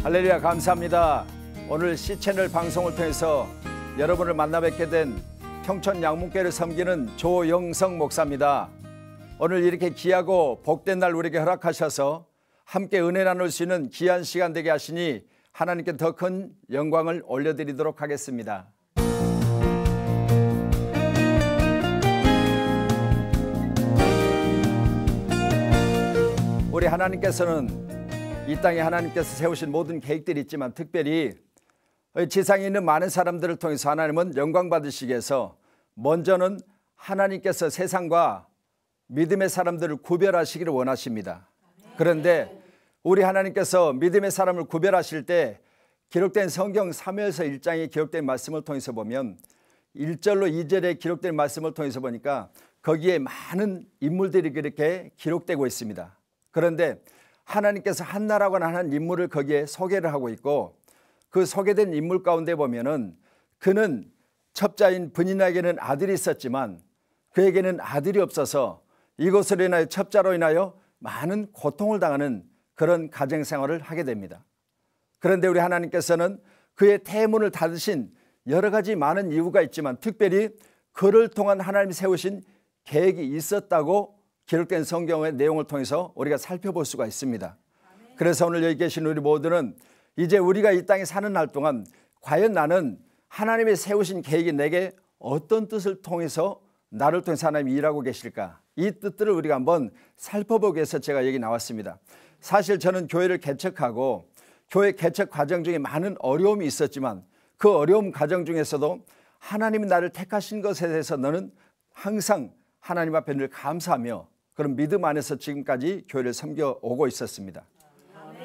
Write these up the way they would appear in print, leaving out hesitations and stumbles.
할렐루야, 감사합니다. 오늘 C채널 방송을 통해서 여러분을 만나 뵙게 된 평촌 양문교회를 섬기는 조영성 목사입니다. 오늘 이렇게 귀하고 복된 날 우리에게 허락하셔서 함께 은혜 나눌 수 있는 귀한 시간 되게 하시니 하나님께 더 큰 영광을 올려드리도록 하겠습니다. 우리 하나님께서는 이 땅에 하나님께서 세우신 모든 계획들이 있지만 특별히 지상에 있는 많은 사람들을 통해서 하나님은 영광 받으시기 위해서 먼저는 하나님께서 세상과 믿음의 사람들을 구별하시기를 원하십니다. 그런데 우리 하나님께서 믿음의 사람을 구별하실 때 기록된 성경 사무엘서 1장에 기록된 말씀을 통해서 보면 1절로 2절에 기록된 말씀을 통해서 보니까 거기에 많은 인물들이 그렇게 기록되고 있습니다. 그런데 하나님께서 한나라고 하는 인물을 거기에 소개를 하고 있고 그 소개된 인물 가운데 보면은 그는 첩자인 분인에게는 아들이 있었지만 그에게는 아들이 없어서 이것으로 인하여 첩자로 인하여 많은 고통을 당하는 그런 가정생활을 하게 됩니다. 그런데 우리 하나님께서는 그의 태문을 닫으신 여러 가지 많은 이유가 있지만 특별히 그를 통한 하나님이 세우신 계획이 있었다고 기록된 성경의 내용을 통해서 우리가 살펴볼 수가 있습니다. 그래서 오늘 여기 계신 우리 모두는 이제 우리가 이 땅에 사는 날 동안 과연 나는 하나님이 세우신 계획이 내게 어떤 뜻을 통해서 나를 통해서 하나님이 일하고 계실까? 이 뜻들을 우리가 한번 살펴보기 위해서 제가 여기 나왔습니다. 사실 저는 교회를 개척하고 교회 개척 과정 중에 많은 어려움이 있었지만 그 어려움 과정 중에서도 하나님이 나를 택하신 것에 대해서 너는 항상 하나님 앞에 늘 감사하며 그런 믿음 안에서 지금까지 교회를 섬겨오고 있었습니다.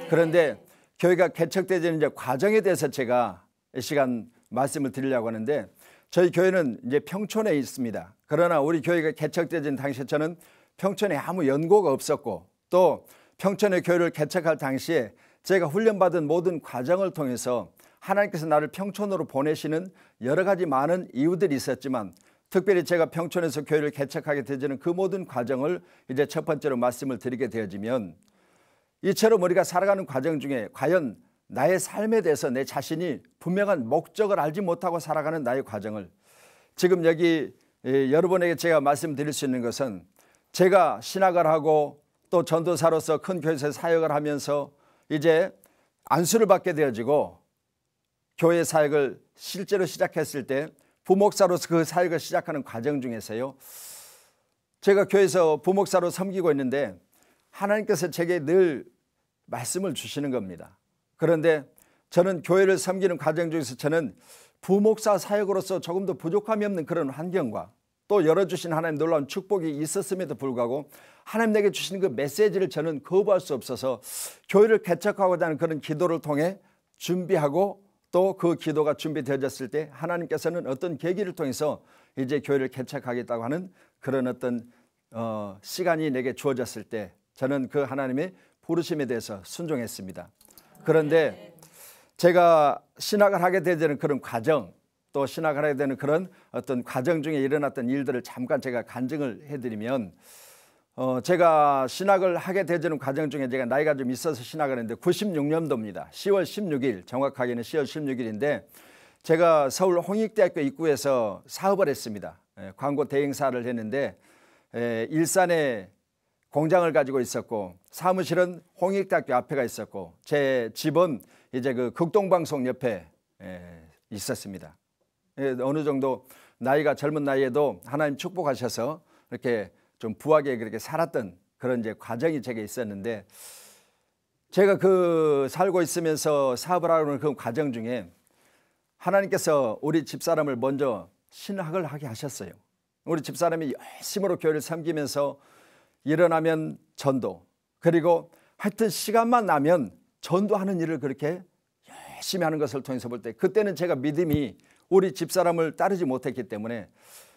그런데 교회가 개척되는 이제 과정에 대해서 제가 이 시간 말씀을 드리려고 하는데 저희 교회는 이제 평촌에 있습니다. 그러나 우리 교회가 개척되는 당시에 저는 평촌에 아무 연고가 없었고 또 평촌의 교회를 개척할 당시에 제가 훈련받은 모든 과정을 통해서 하나님께서 나를 평촌으로 보내시는 여러 가지 많은 이유들이 있었지만 특별히 제가 평촌에서 교회를 개척하게 되지는 그 모든 과정을 이제 첫 번째로 말씀을 드리게 되어지면 이처럼 우리가 살아가는 과정 중에 과연 나의 삶에 대해서 내 자신이 분명한 목적을 알지 못하고 살아가는 나의 과정을 지금 여기 여러분에게 제가 말씀드릴 수 있는 것은 제가 신학을 하고 또 전도사로서 큰 교회에서 사역을 하면서 이제 안수를 받게 되어지고 교회 사역을 실제로 시작했을 때 부목사로서 그 사역을 시작하는 과정 중에서요 제가 교회에서 부목사로 섬기고 있는데 하나님께서 제게 늘 말씀을 주시는 겁니다. 그런데 저는 교회를 섬기는 과정 중에서 저는 부목사 사역으로서 조금도 부족함이 없는 그런 환경과 또 열어주신 하나님 놀라운 축복이 있었음에도 불구하고 하나님 내게 주시는 그 메시지를 저는 거부할 수 없어서 교회를 개척하고자 하는 그런 기도를 통해 준비하고 또 그 기도가 준비되어졌을 때 하나님께서는 어떤 계기를 통해서 이제 교회를 개척하겠다고 하는 그런 어떤 시간이 내게 주어졌을 때 저는 그 하나님의 부르심에 대해서 순종했습니다. 그런데 제가 신학을 하게 되는 그런 과정 또 신학을 하게 되는 그런 어떤 과정 중에 일어났던 일들을 잠깐 제가 간증을 해드리면 제가 신학을 하게 되는 과정 중에 제가 나이가 좀 있어서 신학을 했는데 96년도입니다. 10월 16일 정확하게는 10월 16일인데 제가 서울 홍익대학교 입구에서 사업을 했습니다. 광고 대행사를 했는데 일산에 공장을 가지고 있었고 사무실은 홍익대학교 앞에가 있었고 제 집은 이제 그 극동방송 옆에 있었습니다. 어느 정도 나이가 젊은 나이에도 하나님 축복하셔서 이렇게 좀 부하게 그렇게 살았던 그런 이제 과정이 제게 있었는데 제가 그 살고 있으면서 사업을 하는 그 과정 중에 하나님께서 우리 집사람을 먼저 신학을 하게 하셨어요. 우리 집사람이 열심으로 교회를 섬기면서 일어나면 전도 그리고 하여튼 시간만 나면 전도하는 일을 그렇게 열심히 하는 것을 통해서 볼 때 그때는 제가 믿음이 우리 집사람을 따르지 못했기 때문에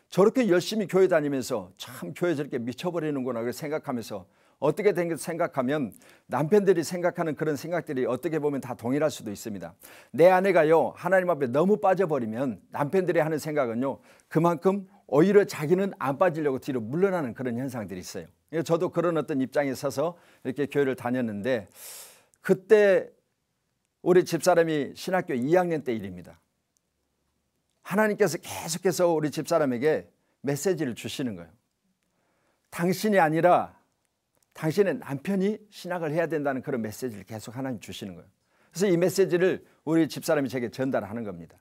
저렇게 열심히 교회 다니면서 참 교회 저렇게 미쳐버리는구나 그렇게 생각하면서 어떻게 된 것 생각하면 남편들이 생각하는 그런 생각들이 어떻게 보면 다 동일할 수도 있습니다. 내 아내가요 하나님 앞에 너무 빠져버리면 남편들이 하는 생각은요 그만큼 오히려 자기는 안 빠지려고 뒤로 물러나는 그런 현상들이 있어요. 저도 그런 어떤 입장에 서서 이렇게 교회를 다녔는데 그때 우리 집사람이 신학교 2학년 때 일입니다. 하나님께서 계속해서 우리 집사람에게 메시지를 주시는 거예요. 당신이 아니라 당신의 남편이 신학을 해야 된다는 그런 메시지를 계속 하나님 주시는 거예요. 그래서 이 메시지를 우리 집사람이 제게 전달하는 겁니다.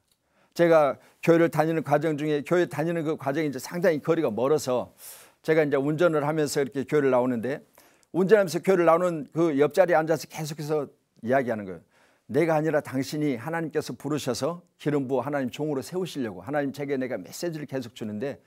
제가 교회를 다니는 과정 중에 교회 다니는 그 과정이 이제 상당히 거리가 멀어서 제가 이제 운전을 하면서 이렇게 교회를 나오는데 운전하면서 교회를 나오는 그 옆자리에 앉아서 계속해서 이야기하는 거예요. 내가 아니라 당신이 하나님께서 부르셔서 기름 부어 하나님 종으로 세우시려고 하나님 제게 내가 메시지를 계속 주는데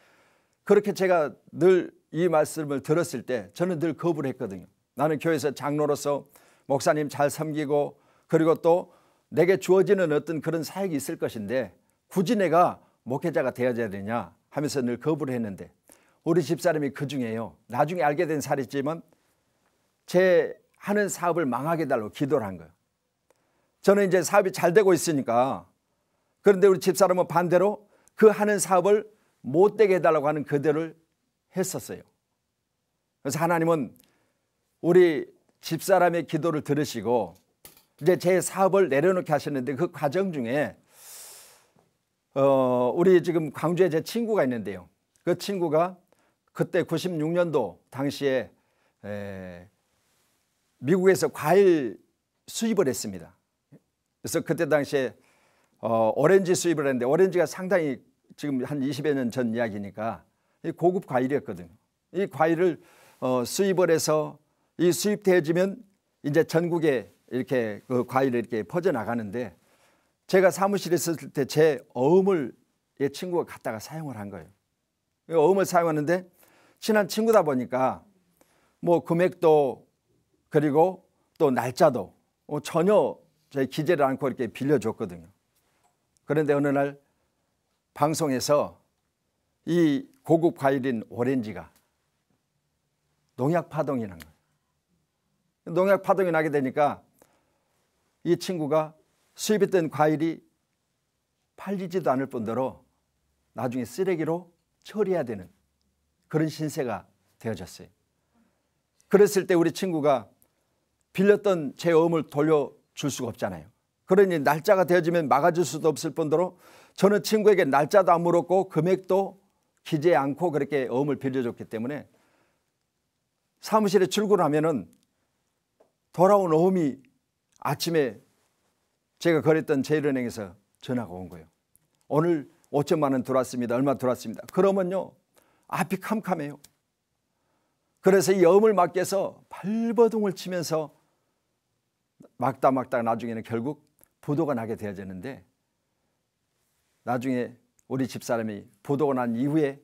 그렇게 제가 늘 이 말씀을 들었을 때 저는 늘 거부를 했거든요. 나는 교회에서 장로로서 목사님 잘 섬기고 그리고 또 내게 주어지는 어떤 그런 사역이 있을 것인데 굳이 내가 목회자가 되어야 되냐 하면서 늘 거부를 했는데 우리 집사람이 그 중에요. 나중에 알게 된 사실이지만 제 하는 사업을 망하게 해달라고 기도를 한 거예요. 저는 이제 사업이 잘 되고 있으니까 그런데 우리 집사람은 반대로 그 하는 사업을 못 되게 해달라고 하는 그대를 했었어요. 그래서 하나님은 우리 집사람의 기도를 들으시고 이제 제 사업을 내려놓게 하셨는데 그 과정 중에 우리 지금 광주에 제 친구가 있는데요. 그 친구가 그때 96년도 당시에 미국에서 과일 수입을 했습니다. 그래서 그때 당시에 오렌지 수입을 했는데 오렌지가 상당히 지금 한 20여 년 전 이야기니까 고급 과일이었거든요. 이 과일을 수입을 해서 이 수입되어지면 이제 전국에 이렇게 그 과일이 이렇게 퍼져나가는데 제가 사무실에 있을 때 제 어음을 이 친구가 갖다가 사용을 한 거예요. 어음을 사용하는데 친한 친구다 보니까 뭐 금액도 그리고 또 날짜도 전혀 저희 기재를 않고 이렇게 빌려줬거든요. 그런데 어느 날 방송에서 이 고급 과일인 오렌지가 농약 파동이 난 거예요. 농약 파동이 나게 되니까 이 친구가 수입했던 과일이 팔리지도 않을 뿐더러 나중에 쓰레기로 처리해야 되는 그런 신세가 되어졌어요. 그랬을 때 우리 친구가 빌렸던 제 어음을 돌려줄 수가 없잖아요. 그러니 날짜가 되어지면 막아줄 수도 없을 뿐더러 저는 친구에게 날짜도 안 물었고 금액도 기재 않고 그렇게 어음을 빌려줬기 때문에 사무실에 출근하면은 돌아온 어음이 아침에 제가 거랬던 제1은행에서 전화가 온 거예요. 오늘 5천만 원 들어왔습니다. 얼마 들어왔습니다. 그러면요 앞이 캄캄해요. 그래서 이 어음을 막기 위해서 발버둥을 치면서 막다 나중에는 결국 부도가 나게 되어졌는데 나중에 우리 집사람이 부도가 난 이후에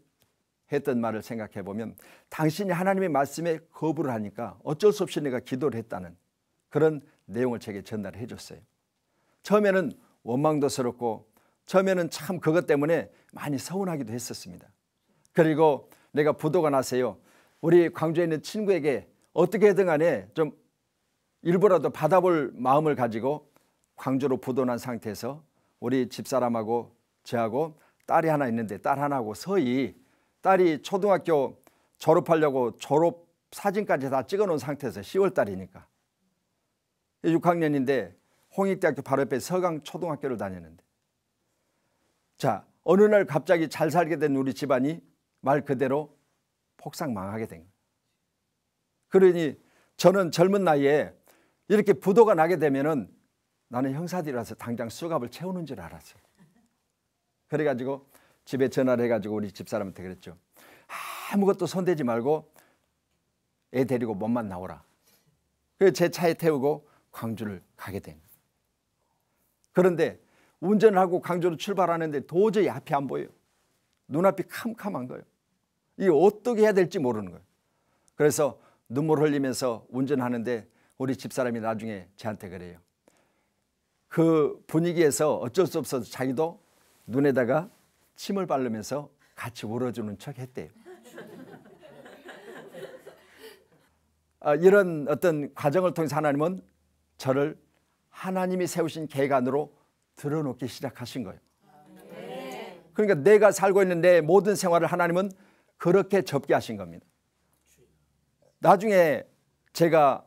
했던 말을 생각해 보면 당신이 하나님의 말씀에 거부를 하니까 어쩔 수 없이 내가 기도를 했다는 그런 내용을 제게 전달해 줬어요. 처음에는 원망도스럽고 처음에는 참 그것 때문에 많이 서운하기도 했었습니다. 그리고 내가 부도가 나서요 우리 광주에 있는 친구에게 어떻게든 간에 좀 일부라도 받아볼 마음을 가지고 광주로 부도난 상태에서 우리 집사람하고 저하고 딸이 하나 있는데 딸 하나하고 서희 딸이 초등학교 졸업하려고 졸업 사진까지 다 찍어놓은 상태에서 10월 달이니까 6학년인데 홍익대학교 바로 옆에 서강초등학교를 다녔는데 자 어느 날 갑자기 잘 살게 된 우리 집안이 말 그대로 폭삭망하게 된 거예요. 그러니 저는 젊은 나이에 이렇게 부도가 나게 되면은 나는 형사들이라서 당장 수갑을 채우는 줄 알았어요. 그래가지고 집에 전화를 해가지고 우리 집사람한테 그랬죠. 아무것도 손대지 말고 애 데리고 몸만 나오라. 그래서 제 차에 태우고 광주를 가게 된 거예요. 그런데 운전을 하고 광주로 출발하는데 도저히 앞이 안 보여요. 눈앞이 캄캄한 거예요. 이게 어떻게 해야 될지 모르는 거예요. 그래서 눈물 흘리면서 운전하는데 우리 집사람이 나중에 저한테 그래요. 그 분위기에서 어쩔 수 없어서 자기도 눈에다가 침을 바르면서 같이 울어주는 척 했대요. 이런 어떤 과정을 통해서 하나님은 저를 하나님이 세우신 계획 안으로 들어놓기 시작하신 거예요. 그러니까 내가 살고 있는 내 모든 생활을 하나님은 그렇게 접게 하신 겁니다. 나중에 제가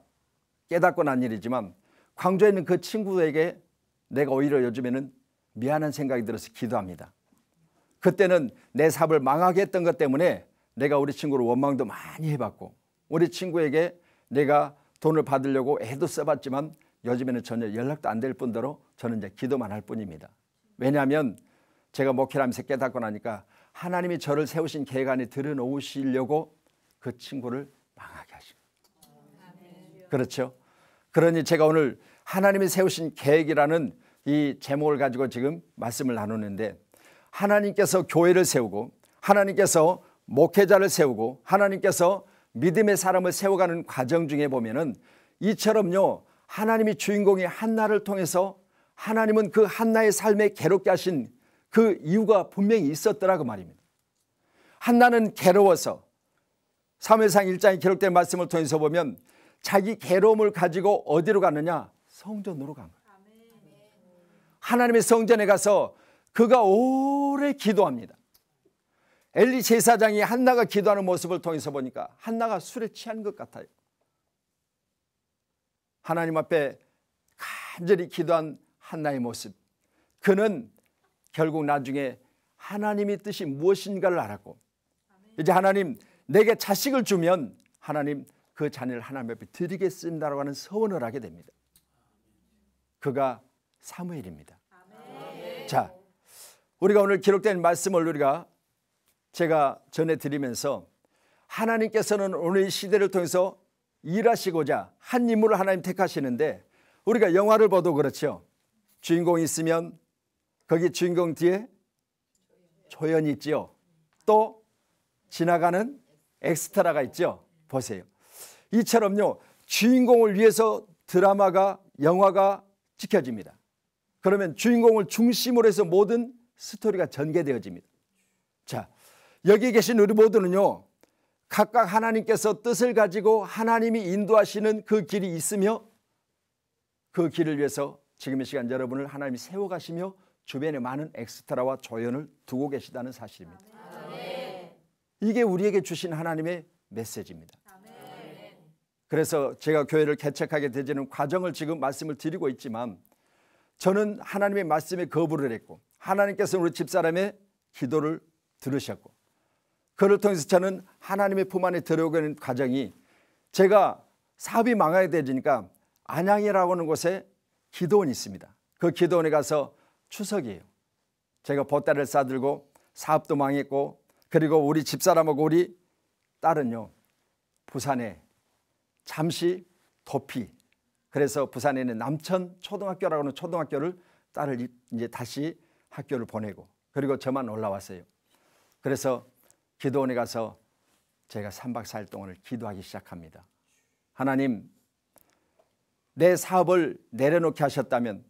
깨닫고 난 일이지만 광주에 있는 그 친구에게 내가 오히려 요즘에는 미안한 생각이 들어서 기도합니다. 그때는 내 사업을 망하게 했던 것 때문에 내가 우리 친구를 원망도 많이 해봤고, 우리 친구에게 내가 돈을 받으려고 애도 써봤지만 요즘에는 전혀 연락도 안 될 뿐더러 저는 이제 기도만 할 뿐입니다. 왜냐하면 제가 목회를 하면서 깨닫고 나니까 하나님이 저를 세우신 계획 안에 들여놓으시려고 그 친구를 망하게 하시고. 그렇죠? 그러니 제가 오늘 하나님이 세우신 계획이라는 이 제목을 가지고 지금 말씀을 나누는데, 하나님께서 교회를 세우고 하나님께서 목회자를 세우고 하나님께서 믿음의 사람을 세워가는 과정 중에 보면은 이처럼요, 하나님이 주인공인 한나를 통해서 하나님은 그 한나의 삶에 괴롭게 하신 그 이유가 분명히 있었더라 그 말입니다. 한나는 괴로워서 사무엘상 1장에 기록된 말씀을 통해서 보면 자기 괴로움을 가지고 어디로 갔느냐? 성전으로 간 거예요. 하나님의 성전에 가서 그가 오래 기도합니다. 엘리 제사장이 한나가 기도하는 모습을 통해서 보니까 한나가 술에 취한 것 같아요. 하나님 앞에 간절히 기도한 한나의 모습, 그는 결국 나중에 하나님의 뜻이 무엇인가를 알았고, 이제 하나님 내게 자식을 주면 하나님 그 자녀를 하나님 앞에 드리겠습니다라고 하는 서원을 하게 됩니다. 그가 사무엘입니다. 자, 우리가 오늘 기록된 말씀을 제가 전해드리면서 하나님께서는 오늘 이 시대를 통해서 일하시고자 한 인물을 하나님 택하시는데, 우리가 영화를 봐도 그렇죠. 주인공이 있으면 거기 주인공 뒤에 조연이 있죠. 또 지나가는 엑스트라가 있죠. 보세요. 이처럼요, 주인공을 위해서 드라마가, 영화가 찍혀집니다. 그러면 주인공을 중심으로 해서 모든 스토리가 전개되어집니다. 자, 여기 계신 우리 모두는요, 각각 하나님께서 뜻을 가지고 하나님이 인도하시는 그 길이 있으며 그 길을 위해서 지금 이 시간 여러분을 하나님이 세워가시며 주변에 많은 엑스트라와 조연을 두고 계시다는 사실입니다. 이게 우리에게 주신 하나님의 메시지입니다. 그래서 제가 교회를 개척하게 되지는 과정을 지금 말씀을 드리고 있지만, 저는 하나님의 말씀에 거부를 했고 하나님께서는 우리 집사람의 기도를 들으셨고, 그를 통해서 저는 하나님의 품 안에 들어오는 과정이, 제가 사업이 망하게 되니까 안양이라고 하는 곳에 기도원이 있습니다. 그 기도원에 가서 추석이에요. 제가 보따리를 싸들고 사업도 망했고, 그리고 우리 집사람하고 우리 딸은요, 부산에 잠시 도피, 그래서 부산에 있는 남천 초등학교라고 하는 초등학교를 딸을 이제 다시 학교를 보내고, 그리고 저만 올라왔어요. 그래서 기도원에 가서 제가 3박 4일 동안을 기도하기 시작합니다. 하나님, 내 사업을 내려놓게 하셨다면,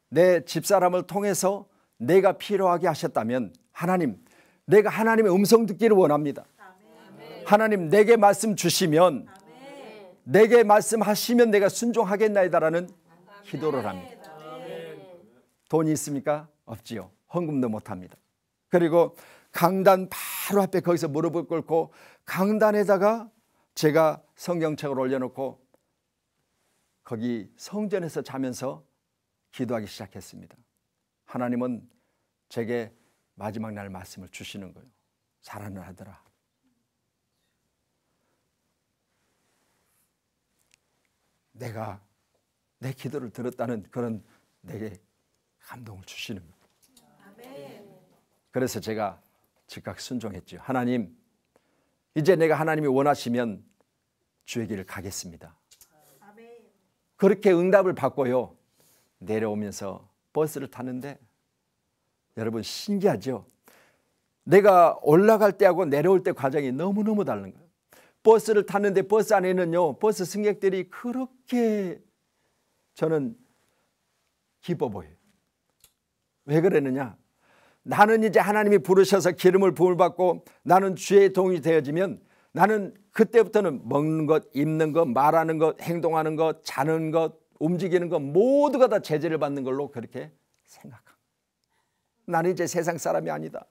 내 집사람을 통해서 내가 필요하게 하셨다면, 하나님, 내가 하나님의 음성 듣기를 원합니다. 하나님, 내게 말씀 주시면, 내게 말씀하시면 내가 순종하겠나이다라는 기도를 합니다. 돈이 있습니까? 없지요. 헌금도 못합니다. 그리고 강단 바로 앞에 거기서 무릎을 꿇고 강단에다가 제가 성경책을 올려놓고 거기 성전에서 자면서 기도하기 시작했습니다. 하나님은 제게 마지막 날 말씀을 주시는 거예요. 잘하는 아들아, 내가 내 기도를 들었다는 그런 내게 감동을 주시는 거예요. 그래서 제가 즉각 순종했죠. 하나님, 이제 내가 하나님이 원하시면 주의 길을 가겠습니다. 그렇게 응답을 받고요, 내려오면서 버스를 타는데 여러분 신기하죠? 내가 올라갈 때하고 내려올 때 과정이 너무너무 다른 거예요. 버스를 탔는데 버스 안에는요, 버스 승객들이 그렇게 저는 기뻐 보여요. 왜 그러느냐? 나는 이제 하나님이 부르셔서 기름을 부음을 받고 나는 주의 동이 되어지면, 나는 그때부터는 먹는 것, 입는 것, 말하는 것, 행동하는 것, 자는 것, 움직이는 것 모두가 다 제재를 받는 걸로 그렇게 생각합니다. 나는 이제 세상 사람이 아니다.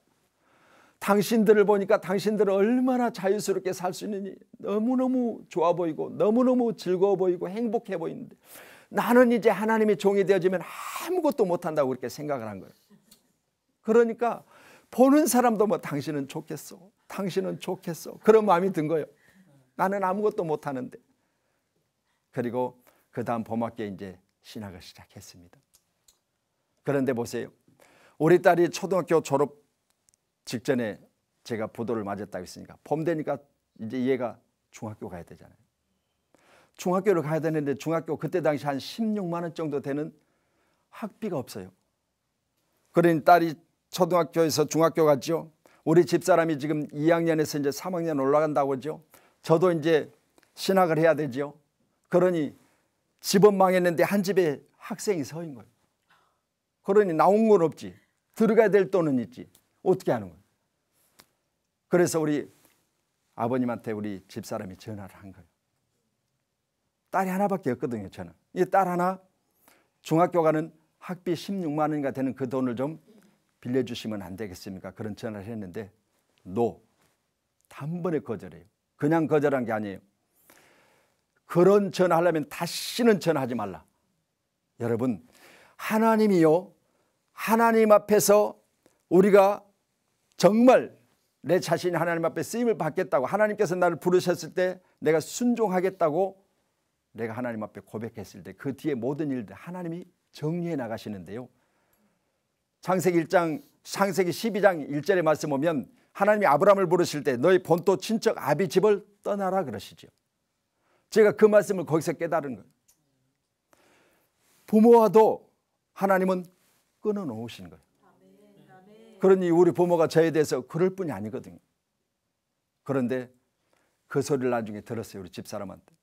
당신들을 보니까 당신들은 얼마나 자유스럽게 살 수 있느니 너무너무 좋아 보이고 너무너무 즐거워 보이고 행복해 보이는데, 나는 이제 하나님의 종이 되어지면 아무것도 못한다고 그렇게 생각을 한 거예요. 그러니까 보는 사람도 뭐 당신은 좋겠어, 당신은 좋겠어, 그런 마음이 든 거예요. 나는 아무것도 못하는데. 그리고 그 다음 봄학기에 이제 신학을 시작했습니다. 그런데 보세요, 우리 딸이 초등학교 졸업 직전에 제가 부도를 맞았다고 했으니까 봄 되니까 이제 얘가 중학교 가야 되잖아요. 중학교를 가야 되는데 중학교 그때 당시 한 16만 원 정도 되는 학비가 없어요. 그러니 딸이 초등학교에서 중학교 갔죠. 우리 집사람이 지금 2학년에서 이제 3학년 올라간다고 하죠. 저도 이제 신학을 해야 되죠. 그러니 집은 망했는데 한 집에 학생이 서인 거예요. 그러니 나온 건 없지. 들어가야 될 돈은 있지. 어떻게 하는 거예요? 그래서 우리 아버님한테 우리 집사람이 전화를 한 거예요. 딸이 하나밖에 없거든요. 저는 이 딸 하나 중학교 가는 학비 16만 원인가 되는 그 돈을 좀 빌려주시면 안 되겠습니까? 그런 전화를 했는데 단번에 거절해요. 그냥 거절한 게 아니에요. 그런 전화하려면 다시는 전화하지 말라. 여러분, 하나님이요, 하나님 앞에서 우리가 정말 내 자신이 하나님 앞에 쓰임을 받겠다고, 하나님께서 나를 부르셨을 때 내가 순종하겠다고 내가 하나님 앞에 고백했을 때 그 뒤에 모든 일들 하나님이 정리해 나가시는데요. 창세기 12장 1절의 말씀 보면 하나님이 아브라함을 부르실 때 너희 본토 친척 아비 집을 떠나라 그러시죠. 제가 그 말씀을 거기서 깨달은 거예요. 부모와도 하나님은 끊어놓으신 거예요. 그러니 우리 부모가 저에 대해서 그럴 뿐이 아니거든요. 그런데 그 소리를 나중에 들었어요. 우리 집사람한테.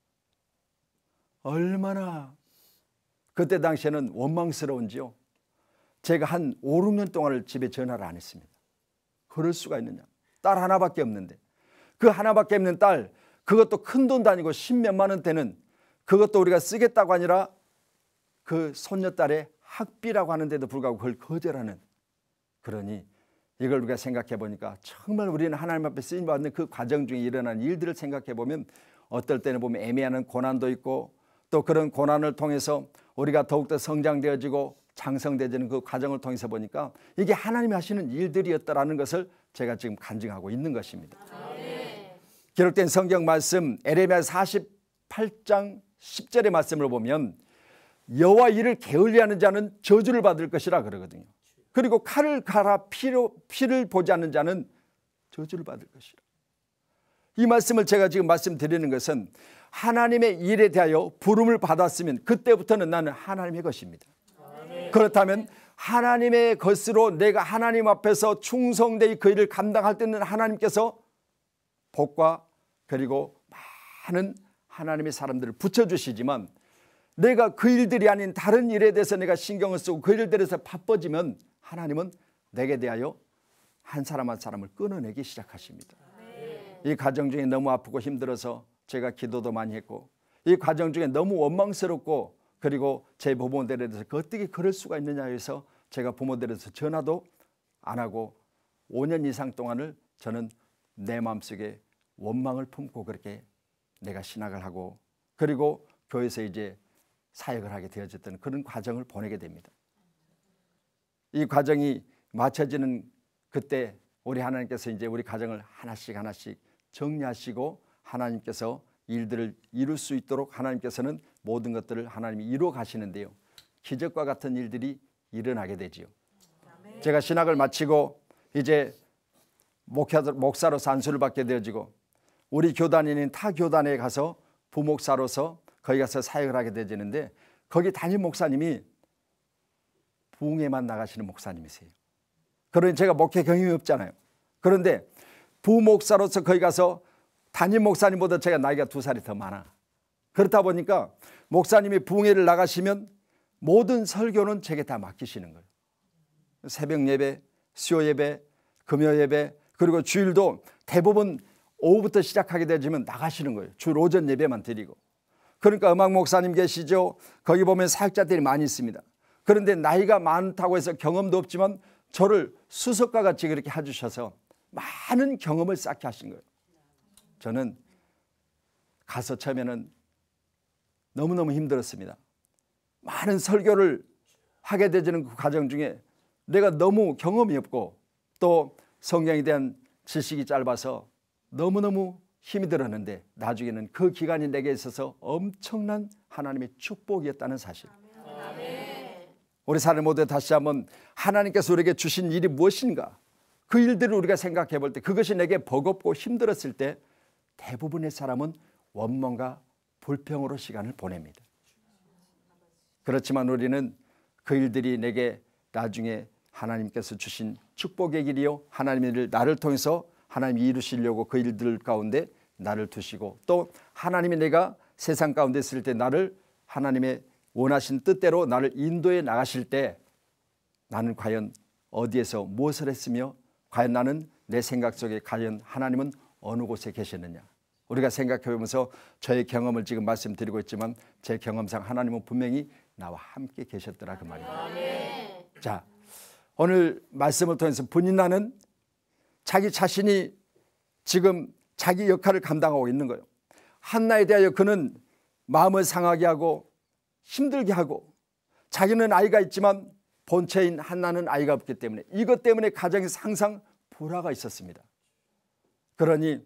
얼마나 그때 당시에는 원망스러운지요. 제가 한 5, 6년 동안을 집에 전화를 안 했습니다. 그럴 수가 있느냐. 딸 하나밖에 없는데 그 하나밖에 없는 딸, 그것도 큰 돈도 아니고 10몇만 원대는, 그것도 우리가 쓰겠다고 아니라 그 손녀딸의 학비라고 하는데도 불구하고 그걸 거절하는. 그러니 이걸 우리가 생각해 보니까 정말 우리는 하나님 앞에 쓰임받는 그 과정 중에 일어나는 일들을 생각해 보면 어떨 때는 보면 애매한 고난도 있고 또 그런 고난을 통해서 우리가 더욱더 성장되어지고 장성되어지는 그 과정을 통해서 보니까 이게 하나님이 하시는 일들이었다라는 것을 제가 지금 간증하고 있는 것입니다. 기록된 성경 말씀 에레미야 48장 10절의 말씀을 보면 여호와 이를 게을리하는 자는 저주를 받을 것이라 그러거든요. 그리고 칼을 갈아 피를 보지 않는 자는 저주를 받을 것이라. 이 말씀을 제가 지금 말씀드리는 것은 하나님의 일에 대하여 부름을 받았으면 그때부터는 나는 하나님의 것입니다. 그렇다면 하나님의 것으로 내가 하나님 앞에서 충성되이 그 일을 감당할 때는 하나님께서 복과 그리고 많은 하나님의 사람들을 붙여주시지만 내가 그 일들이 아닌 다른 일에 대해서 내가 신경을 쓰고 그 일들에서 바빠지면 하나님은 내게 대하여 한 사람 한 사람을 끊어내기 시작하십니다. 이 과정 중에 너무 아프고 힘들어서 제가 기도도 많이 했고 이 과정 중에 너무 원망스럽고 그리고 제 부모들에 대해서 어떻게 그럴 수가 있느냐 해서 제가 부모들에서 전화도 안 하고 5년 이상 동안을 저는 내 마음속에 원망을 품고 그렇게 내가 신학을 하고 그리고 교회에서 이제 사역을 하게 되어졌던 그런 과정을 보내게 됩니다. 이 과정이 마쳐지는 그때 우리 하나님께서 이제 우리 가정을 하나씩 하나씩 정리하시고 하나님께서 일들을 이룰 수 있도록 하나님께서는 모든 것들을 하나님이 이루어 가시는데요. 기적과 같은 일들이 일어나게 되지요. 제가 신학을 마치고 이제 목사로서 안수를 받게 되어지고 우리 교단이 있는 타 교단에 가서 부목사로서 거기 가서 사역을 하게 되어지는데 거기 담임 목사님이 부흥회만 나가시는 목사님이세요. 그러니 제가 목회 경험이 없잖아요. 그런데 부목사로서 거기 가서 담임 목사님보다 제가 나이가 2살이 더 많아. 그렇다 보니까 목사님이 부흥회를 나가시면 모든 설교는 제게 다 맡기시는 거예요. 새벽 예배, 수요 예배, 금요 예배 그리고 주일도 대부분 오후부터 시작하게 되지만 나가시는 거예요. 주일 오전 예배만 드리고. 그러니까 음악 목사님 계시죠. 거기 보면 사역자들이 많이 있습니다. 그런데 나이가 많다고 해서 경험도 없지만 저를 수석과 같이 그렇게 해주셔서 많은 경험을 쌓게 하신 거예요. 저는 가서 처음에는 너무너무 힘들었습니다. 많은 설교를 하게 되는 그 과정 중에 내가 너무 경험이 없고 또 성경에 대한 지식이 짧아서 너무너무 힘이 들었는데 나중에는 그 기간이 내게 있어서 엄청난 하나님의 축복이었다는 사실. 우리 사람 모두 다시 한번 하나님께서 우리에게 주신 일이 무엇인가, 그 일들을 우리가 생각해 볼 때 그것이 내게 버겁고 힘들었을 때 대부분의 사람은 원망과 불평으로 시간을 보냅니다. 그렇지만 우리는 그 일들이 내게 나중에 하나님께서 주신 축복의 길이요, 하나님이 나를 통해서 하나님이 이루시려고 그 일들 가운데 나를 두시고 또 하나님이 내가 세상 가운데 있을 때 나를 하나님의 원하신 뜻대로 나를 인도해 나가실 때 나는 과연 어디에서 무엇을 했으며 과연 나는 내 생각 속에 과연 하나님은 어느 곳에 계셨느냐, 우리가 생각해 보면서 저의 경험을 지금 말씀드리고 있지만 제 경험상 하나님은 분명히 나와 함께 계셨더라 그 말입니다. 자, 오늘 말씀을 통해서 분인나는 자기 자신이 지금 자기 역할을 감당하고 있는 거예요. 한나에 대하여 그는 마음을 상하게 하고 힘들게 하고 자기는 아이가 있지만 본체인 한나는 아이가 없기 때문에 이것 때문에 가정에서 항상 불화가 있었습니다. 그러니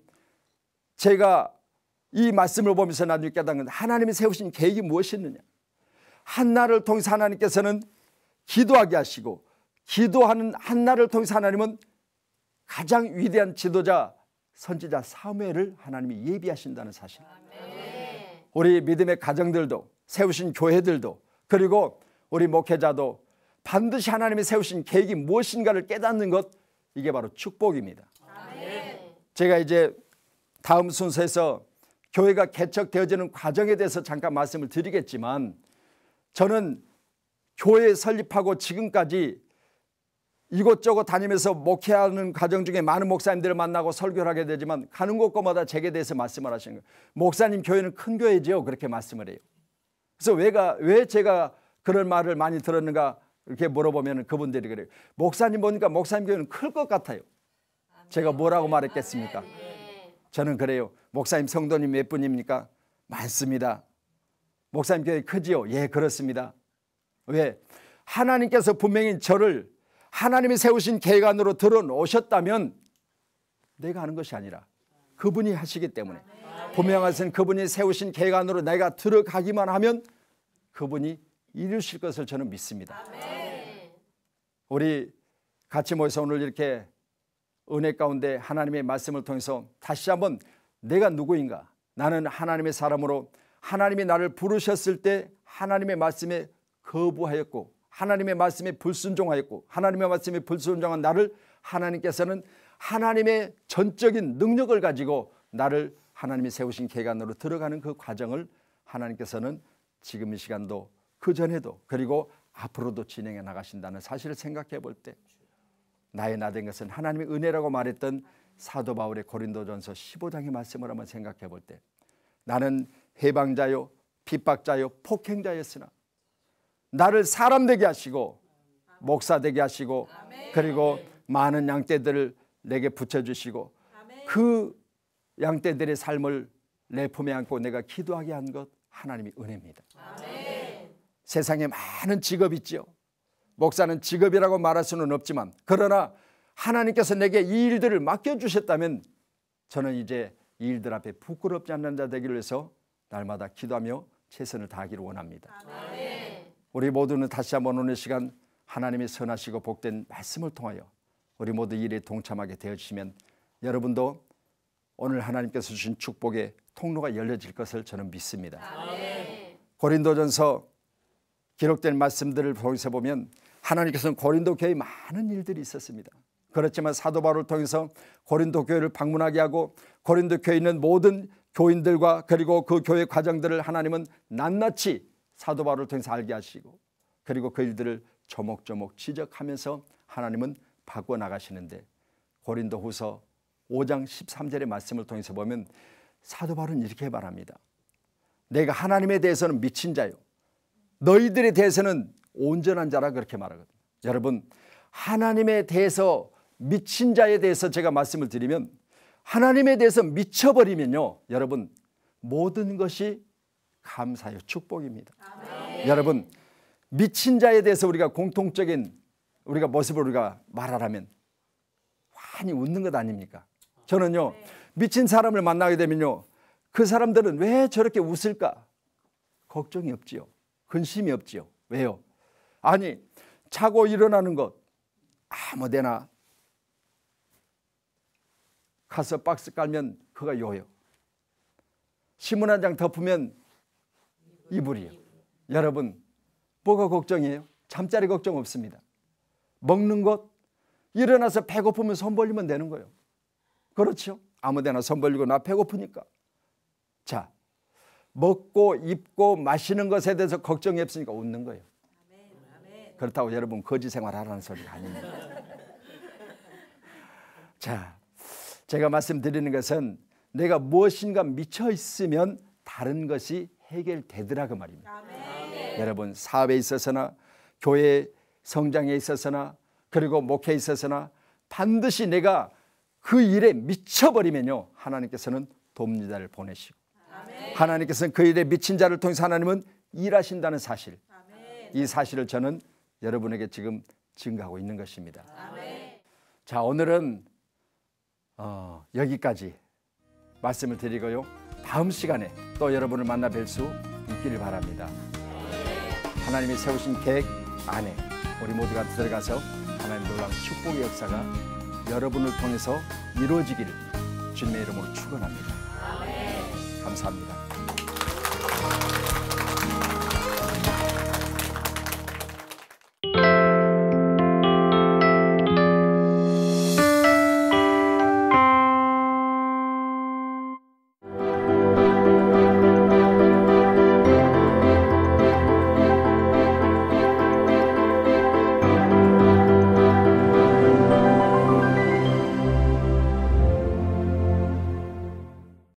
제가 이 말씀을 보면서 나중에 깨닫는 건 하나님이 세우신 계획이 무엇이었느냐, 한나를 통해서 하나님께서는 기도하게 하시고 기도하는 한나를 통해서 하나님은 가장 위대한 지도자 선지자 사무엘을 하나님이 예비하신다는 사실. 우리 믿음의 가정들도 세우신 교회들도 그리고 우리 목회자도 반드시 하나님이 세우신 계획이 무엇인가를 깨닫는 것, 이게 바로 축복입니다. 제가 이제 다음 순서에서 교회가 개척되어지는 과정에 대해서 잠깐 말씀을 드리겠지만 저는 교회 설립하고 지금까지 이곳저곳 다니면서 목회하는 과정 중에 많은 목사님들을 만나고 설교를 하게 되지만 가는 곳곳마다 제게 대해서 말씀을 하시는 거예요. 목사님 교회는 큰 교회지요, 그렇게 말씀을 해요. 그래서 왜 제가 그런 말을 많이 들었는가 이렇게 물어보면 그분들이 그래요. 목사님 보니까 목사님 교회는 클 것 같아요. 제가 뭐라고 말했겠습니까? 저는 그래요. 목사님 성도님 몇 분입니까? 많습니다. 목사님 교회 크지요? 예, 그렇습니다. 왜? 하나님께서 분명히 저를 하나님이 세우신 계획 안으로 들어놓으셨다면 내가 하는 것이 아니라 그분이 하시기 때문에 분명하신 그분이 세우신 계획 안으로 내가 들어가기만 하면 그분이 이루실 것을 저는 믿습니다. 우리 같이 모여서 오늘 이렇게 은혜 가운데 하나님의 말씀을 통해서 다시 한번 내가 누구인가, 나는 하나님의 사람으로 하나님이 나를 부르셨을 때 하나님의 말씀에 거부하였고 하나님의 말씀에 불순종하였고 하나님의 말씀에 불순종한 나를 하나님께서는 하나님의 전적인 능력을 가지고 나를 하나님이 세우신 계획 안으로 들어가는 그 과정을 하나님께서는 지금 이 시간도 그 전에도 그리고 앞으로도 진행해 나가신다는 사실을 생각해 볼 때 나의 나 된 것은 하나님의 은혜라고 말했던 사도 바울의 고린도전서 15장의 말씀을 한번 생각해 볼 때 나는 해방자요 핍박자요 폭행자였으나 나를 사람 되게 하시고 목사 되게 하시고 그리고 많은 양떼들을 내게 붙여주시고 그 양떼들의 삶을 내 품에 안고 내가 기도하게 한 것 하나님의 은혜입니다. 세상에 많은 직업이 있죠. 목사는 직업이라고 말할 수는 없지만 그러나 하나님께서 내게 이 일들을 맡겨주셨다면 저는 이제 이 일들 앞에 부끄럽지 않는 자 되기를 위해서 날마다 기도하며 최선을 다하기를 원합니다. 우리 모두는 다시 한번 오늘 시간 하나님의 선하시고 복된 말씀을 통하여 우리 모두 일에 동참하게 되어주시면 여러분도 오늘 하나님께서 주신 축복의 통로가 열려질 것을 저는 믿습니다. 고린도전서 기록된 말씀들을 통해서 보면 하나님께서는 고린도 교회에 많은 일들이 있었습니다. 그렇지만 사도 바울을 통해서 고린도 교회를 방문하게 하고 고린도 교회에 있는 모든 교인들과 그리고 그 교회 과정들을 하나님은 낱낱이 사도 바울을 통해서 알게 하시고 그리고 그 일들을 조목조목 지적하면서 하나님은 바꿔나가시는데 고린도후서 5장 13절의 말씀을 통해서 보면 사도 바울은 이렇게 말합니다. 내가 하나님에 대해서는 미친 자요 너희들에 대해서는 온전한 자라 그렇게 말하거든요. 여러분 하나님에 대해서 미친 자에 대해서 제가 말씀을 드리면 하나님에 대해서 미쳐버리면요 여러분 모든 것이 감사요 축복입니다. 여러분 미친 자에 대해서 우리가 공통적인 우리가 모습을 우리가 말하라면 환히 웃는 것 아닙니까? 저는요, 미친 사람을 만나게 되면요, 그 사람들은 왜 저렇게 웃을까? 걱정이 없지요. 근심이 없지요. 왜요? 아니, 자고 일어나는 것 아무데나 가서 박스 깔면 그가 요요. 신문 한 장 덮으면 이불이요. 여러분, 뭐가 걱정이에요? 잠자리 걱정 없습니다. 먹는 것, 일어나서 배고프면 손 벌리면 되는 거예요. 그렇죠? 아무데나 손 벌리고 나 배고프니까. 자, 먹고 입고 마시는 것에 대해서 걱정이 없으니까 웃는 거예요. 그렇다고 여러분 거지 생활하라는 소리가 아닙니다. 자, 제가 말씀드리는 것은 내가 무엇인가 미쳐 있으면 다른 것이 해결되더라 그 말입니다. 여러분, 사업에 있어서나 교회 성장에 있어서나 그리고 목회에 있어서나 반드시 내가 그 일에 미쳐버리면요, 하나님께서는 돕니다를 보내시고 하나님께서는 그 일에 미친 자를 통해서 하나님은 일하신다는 사실, 이 사실을 저는 여러분에게 지금 증거하고 있는 것입니다. 자, 오늘은 여기까지 말씀을 드리고요, 다음 시간에 또 여러분을 만나 뵐 수 있기를 바랍니다. 하나님이 세우신 계획 안에 우리 모두가 들어가서 하나님 놀라운 축복의 역사가 여러분을 통해서 이루어지기를 주님의 이름으로 축원합니다. 감사합니다.